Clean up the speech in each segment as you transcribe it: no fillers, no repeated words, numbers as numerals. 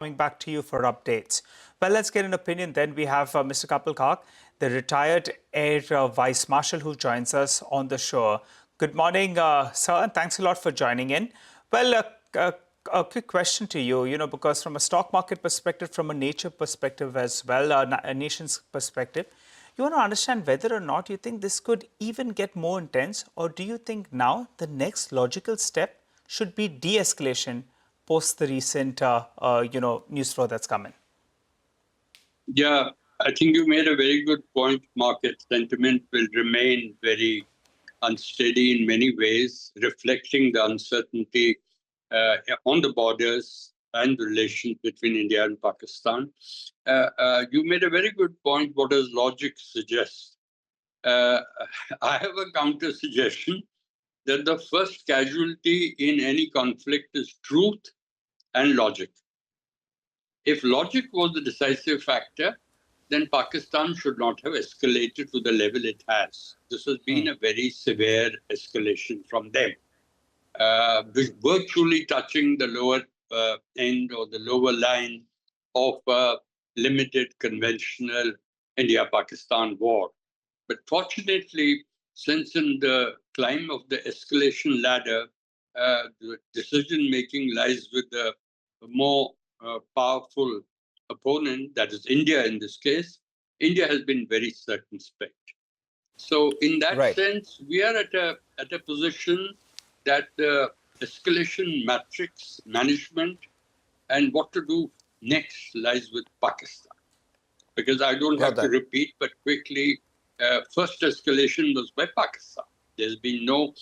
Coming back to you for updates. Well, let's get an opinion then. We have Mr. Kapil Kak, the retired Air Vice Marshal, who joins us on the show. Good morning, sir, and thanks a lot for joining in. Well, a quick question to you, because from a stock market perspective, from a nature perspective as well, a nation's perspective, you want to understand whether or not you think this could even get more intense, or do you think now the next logical step should be de-escalation post the recent, news flow that's coming? Yeah, I think you made a very good point. Market sentiment will remain very unsteady in many ways, reflecting the uncertainty on the borders and the relations between India and Pakistan. You made a very good point. What does logic suggest? I have a counter suggestion that the first casualty in any conflict is truth and logic. If logic was the decisive factor, then Pakistan should not have escalated to the level it has. This has been a very severe escalation from them, virtually touching the lower end or the lower line of a limited conventional India-Pakistan war. But fortunately, since in the climb of the escalation ladder, the decision-making lies with the more powerful opponent, that is India in this case, India has been very circumspect. So in that sense, we are at a position that the escalation matrix management and what to do next lies with Pakistan. Because I don't have to repeat, but quickly, first escalation was by Pakistan. There's been no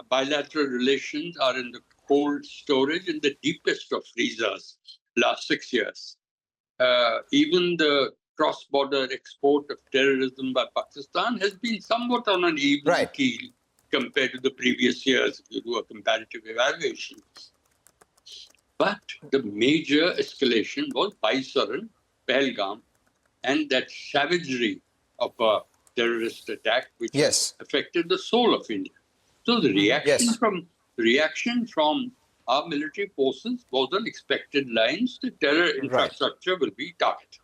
bilateral relations are in the cold storage in the deepest of freezers last 6 years. Even the cross-border export of terrorism by Pakistan has been somewhat on an even keel compared to the previous years, if you do a comparative evaluation. But the major escalation was Baisaran, Pahalgam, and that savagery of a terrorist attack which affected the soul of India. So the reaction from our military forces was on expected lines. The terror infrastructure will be targeted.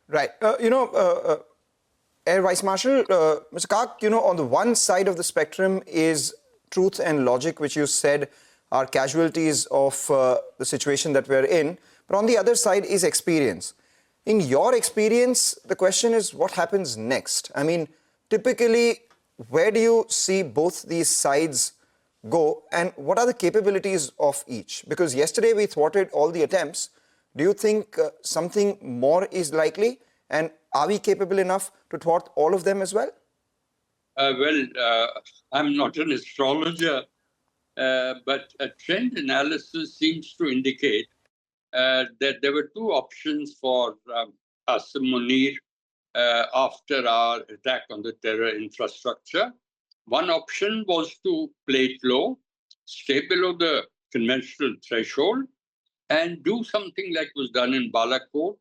Right. Air Vice Marshal, Mr. Kak, on the one side of the spectrum is truth and logic, which you said are casualties of the situation that we're in. But on the other side is experience. In your experience, the question is what happens next? I mean, typically, where do you see both these sides go, and what are the capabilities of each? Because yesterday we thwarted all the attempts. Do you think something more is likely, and are we capable enough to thwart all of them as well? I'm not an astrologer, but a trend analysis seems to indicate that there were two options for Asim Munir after our attack on the terror infrastructure. One option was to play it low, stay below the conventional threshold, and do something like was done in Balakot,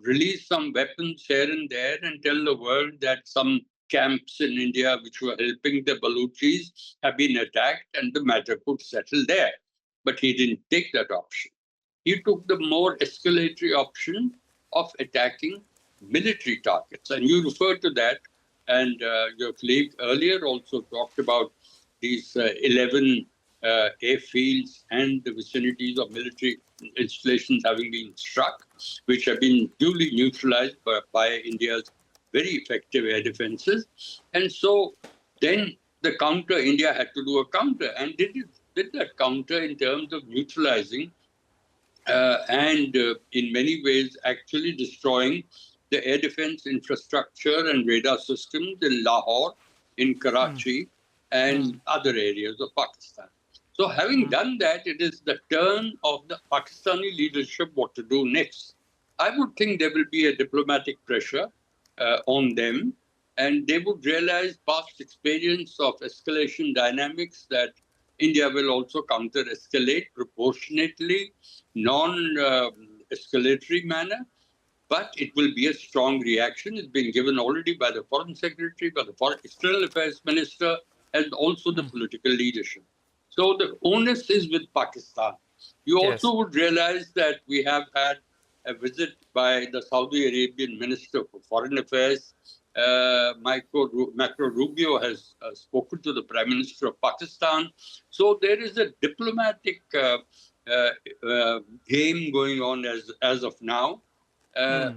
release some weapons here and there and tell the world that some camps in India which were helping the Baluchis have been attacked and the matter could settle there. But he didn't take that option. He took the more escalatory option of attacking military targets. And you referred to that, and your colleague earlier also talked about these 11 airfields and the vicinities of military installations having been struck, which have been duly neutralized by India's very effective air defenses. And so then the counter, India had to do a counter, and did that counter in terms of neutralizing and in many ways actually destroying the air defense infrastructure and radar systems in Lahore, in Karachi, and other areas of Pakistan. So having done that, it is the turn of the Pakistani leadership what to do next. I would think there will be a diplomatic pressure on them, and they would realize past experience of escalation dynamics that India will also counter-escalate proportionately, non-escalatory manner, but it will be a strong reaction. It's been given already by the Foreign Secretary, by the Foreign External Affairs Minister, and also the political leadership. So the onus is with Pakistan. You Yes. also would realize that we have had a visit by the Saudi Arabian Minister for Foreign Affairs. Macro Rubio has spoken to the Prime Minister of Pakistan. So there is a diplomatic game going on as of now.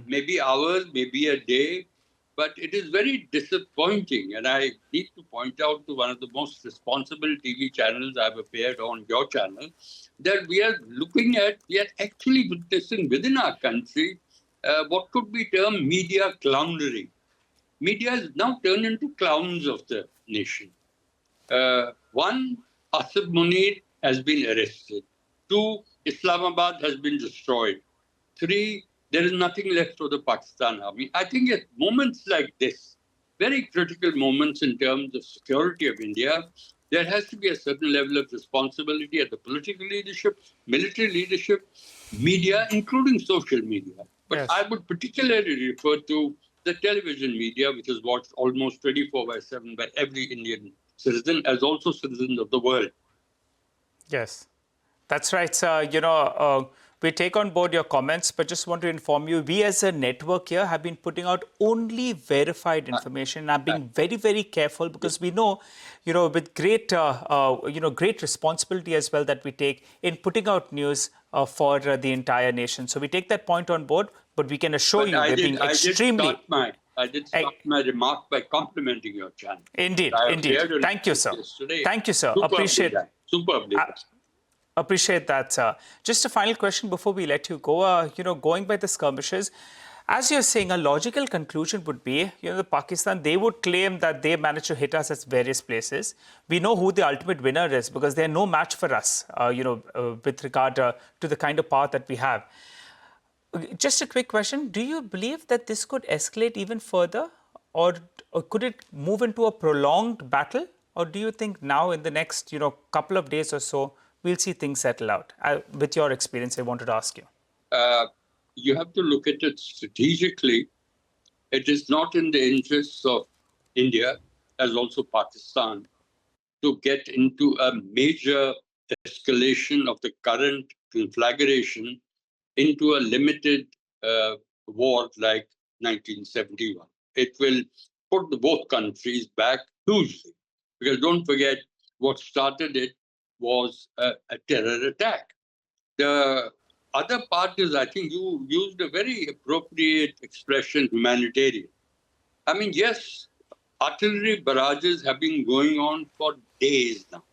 Maybe hours, maybe a day, but it is very disappointing. And I need to point out to one of the most responsible TV channels I've appeared on, your channel, that we are actually witnessing within our country what could be termed media clownery. Media has now turned into clowns of the nation. One, Asif Munir has been arrested. Two, Islamabad has been destroyed. Three, there is nothing left for the Pakistan army. I think at moments like this, very critical moments in terms of security of India, there has to be a certain level of responsibility at the political leadership, military leadership, media, including social media. But Yes. I would particularly refer to the television media, which is watched almost 24/7 by every Indian citizen, as also citizens of the world. Yes, that's right, sir. We take on board your comments, but just want to inform you, we as a network here have been putting out only verified information. And I'm being very, very careful because we know, with great, great responsibility as well that we take in putting out news for the entire nation. So we take that point on board, but we can assure you we're being extremely... I did start my remark by complimenting your channel. Indeed, indeed. Thank you, sir. Thank you, sir. Appreciate it. Superbly. Appreciate that, sir. Just a final question before we let you go. Going by the skirmishes, as you're saying, a logical conclusion would be, the Pakistan, they would claim that they managed to hit us at various places. We know who the ultimate winner is because they're no match for us, with regard to the kind of power that we have. Just a quick question. Do you believe that this could escalate even further? Or could it move into a prolonged battle? Or do you think now in the next, couple of days or so, we'll see things settle out? With your experience, I wanted to ask you. You have to look at it strategically. It is not in the interests of India, as also Pakistan, to get into a major escalation of the current conflagration into a limited war like 1971. It will put both countries back hugely. Because don't forget, what started it was a terror attack. The other part is, I think you used a very appropriate expression, humanitarian. I mean, yes, artillery barrages have been going on for days now,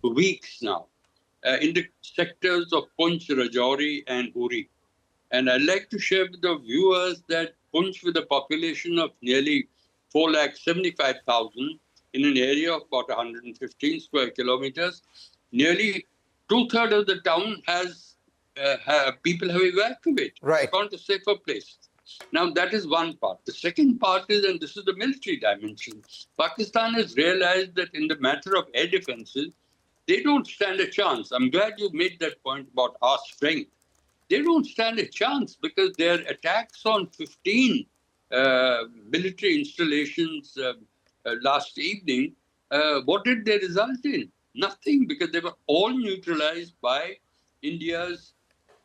weeks now, in the sectors of Punch, Rajouri, and Uri. And I'd like to share with the viewers that Punch, with a population of nearly 475,000 in an area of about 115 square kilometers, nearly 2/3 of the town has people have evacuated. Right. Gone to safer places. Now, that is one part. The second part is, and this is the military dimension, Pakistan has realized that in the matter of air defenses, they don't stand a chance. I'm glad you made that point about our strength. They don't stand a chance because their attacks on 15 military installations last evening, what did they result in? Nothing, because they were all neutralized by India's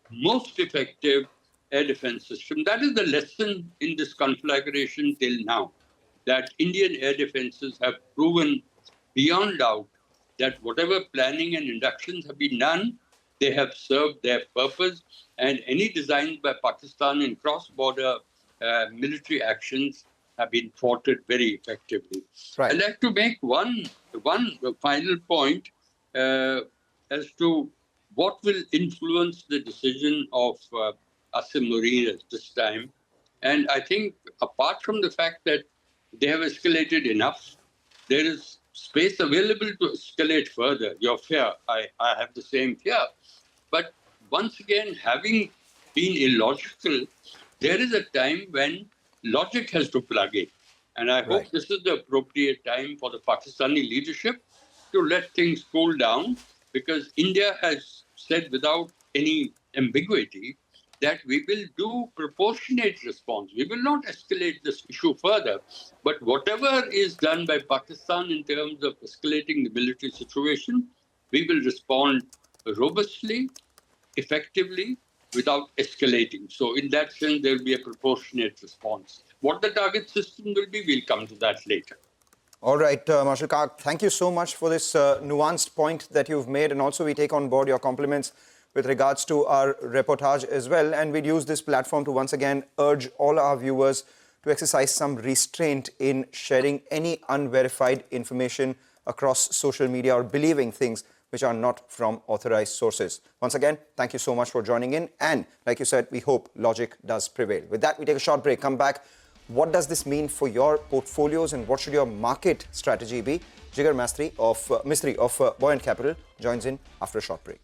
most effective air defense system. That is the lesson in this conflagration till now, that Indian air defenses have proven beyond doubt that whatever planning and inductions have been done, they have served their purpose, and any designs by Pakistan in cross-border military actions have been thwarted very effectively. Right. I'd like to make one final point as to what will influence the decision of Asim Munir at this time. And I think apart from the fact that they have escalated enough, there is space available to escalate further. Your fear, I have the same fear. But once again, having been illogical, there is a time when logic has to plug in. And I hope this is the appropriate time for the Pakistani leadership to let things cool down, because India has said without any ambiguity that we will do proportionate response. We will not escalate this issue further. But whatever is done by Pakistan in terms of escalating the military situation, we will respond robustly, effectively without escalating. So in that sense, there will be a proportionate response. What the target system will be, we'll come to that later. All right, Marshal Kak, thank you so much for this nuanced point that you've made. And also we take on board your compliments with regards to our reportage as well. And we'd use this platform to once again urge all our viewers to exercise some restraint in sharing any unverified information across social media or believing things which are not from authorized sources. Once again, thank you so much for joining in. And like you said, we hope logic does prevail. With that, we take a short break, come back. What does this mean for your portfolios and what should your market strategy be? Jigar Mistry of Buoyant Capital joins in after a short break.